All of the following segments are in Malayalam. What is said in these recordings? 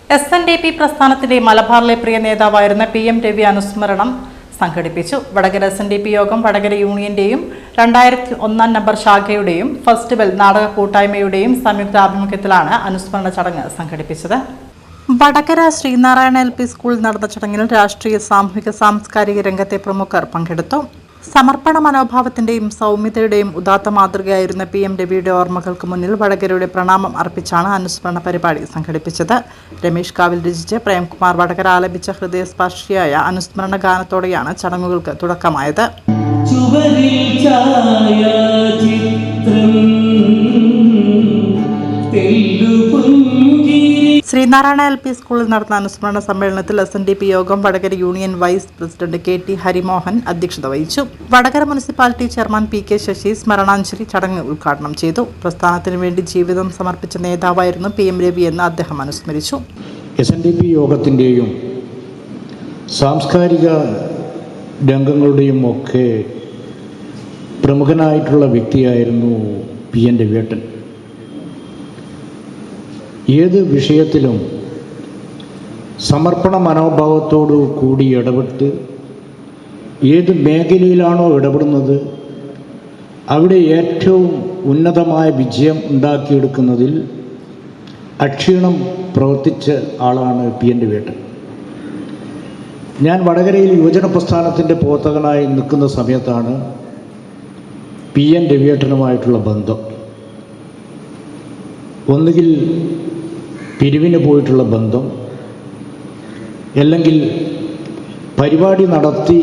SNDP പ്രസ്ഥാനത്തിന്റെ മലബാറിലെ പ്രിയ നേതാവായിരുന്ന PM രവി അനുസ്മരണം സംഘടിപ്പിച്ചു. വടകര SNDP യോഗം വടകര യൂണിയന്റെയും 2001 നമ്പർ ശാഖയുടെയും ഫെസ്റ്റിവൽ നാടക കൂട്ടായ്മയുടെയും സംയുക്ത ആഭിമുഖ്യത്തിലാണ് അനുസ്മരണ ചടങ്ങ് സംഘടിപ്പിച്ചത്. വടകര ശ്രീനാരായണ LP സ്കൂളിൽ നടന്ന ചടങ്ങിൽ രാഷ്ട്രീയ, സാമൂഹിക, സാംസ്കാരിക രംഗത്തെ പ്രമുഖർ പങ്കെടുത്തു. സമർപ്പണ മനോഭാവത്തിന്റെയും സൗമ്യതയുടെയും ഉദാത്ത മാതൃകയായിരുന്ന PM രവിയുടെ ഓർമ്മകൾക്ക് മുന്നിൽ വടകരയുടെ പ്രണാമം അർപ്പിച്ചാണ് അനുസ്മരണ പരിപാടി സംഘടിപ്പിച്ചത്. രമേശ് കാവിൽ രചിച്ച് പ്രേംകുമാർ വടകര ആലപിച്ച ഹൃദയസ്പർശിയായ അനുസ്മരണ ഗാനത്തോടെയാണ് ചടങ്ങുകൾക്ക് തുടക്കമായത്. ശ്രീനാരായണ LP സ്കൂളിൽ നടന്ന അനുസ്മരണ സമ്മേളനത്തിൽ SNDP യോഗം Vadakara union vice president KT Harimohan അധ്യക്ഷത വഹിച്ചു. Vadakara municipality chairman PK Sasi സ്മരണാഞ്ജലി ചടങ്ങ് ഉദ്ഘാടനം ചെയ്തു. പ്രസ്ഥാനത്തിനു വേണ്ടി ജീവിതം സമർപ്പിച്ച നേതാവായിരുന്നു PM രവി എന്ന് അദ്ദേഹം അനുസ്മരിച്ചു. SNDP യോഗത്തിൻ്റെയും സാംസ്കാരിക രംഗങ്ങളുടെയും ഒക്കെ പ്രമുഖനായിട്ടുള്ള വ്യക്തിയായിരുന്നു PN രവിയേട്ടൻ. ഏത് വിഷയത്തിലും സമർപ്പണ മനോഭാവത്തോടു കൂടി ഇടപെട്ട് ഏത് മേഖലയിലാണോ ഇടപെടുന്നത് അവിടെ ഏറ്റവും ഉന്നതമായ വിജയം ഉണ്ടാക്കിയെടുക്കുന്നതിൽ അക്ഷീണം പ്രവർത്തിച്ച ആളാണ് PN രവിയേട്ടൻ. ഞാൻ വടകരയിൽ യുവജന പ്രസ്ഥാനത്തിൻ്റെ പ്രവർത്തകനായി നിൽക്കുന്ന സമയത്താണ് PN രവിയേട്ടനുമായിട്ടുള്ള ബന്ധം. ഒന്നുകിൽ പിരിവിന് പോയിട്ടുള്ള ബന്ധം, അല്ലെങ്കിൽ പരിപാടി നടത്തി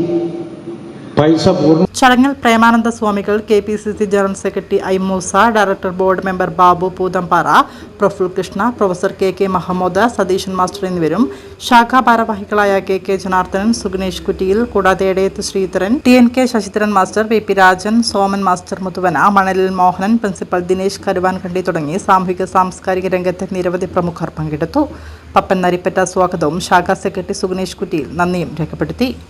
പൈസ പൂർണ്ണ. ചടങ്ങിൽ Premananda Swamikal, KPCC general secretary I Moosa, director board member Babu Poothampara, Praful Krishna, professor KK Mahamood, Satheesan master എന്നിവരും ശാഖാ ഭാരവാഹികളായ KK ജനാർദ്ദനൻ, സുഗണേഷ് കുറ്റിയിൽ, കൂടാതെ Edayath Sreedharan, TNK Sasidharan master, VP Rajan, Soman master Muthuvana, Manalil Mohanan, principal Dinesh Karuvankandi തുടങ്ങി സാമൂഹിക സാംസ്കാരിക രംഗത്തെ നിരവധി പ്രമുഖർ പങ്കെടുത്തു. പപ്പൻ നരിപ്പറ്റ സ്വാഗതവും ശാഖാ സെക്രട്ടറി സുഗണേഷ് കുറ്റിയിൽ നന്ദിയും രേഖപ്പെടുത്തി.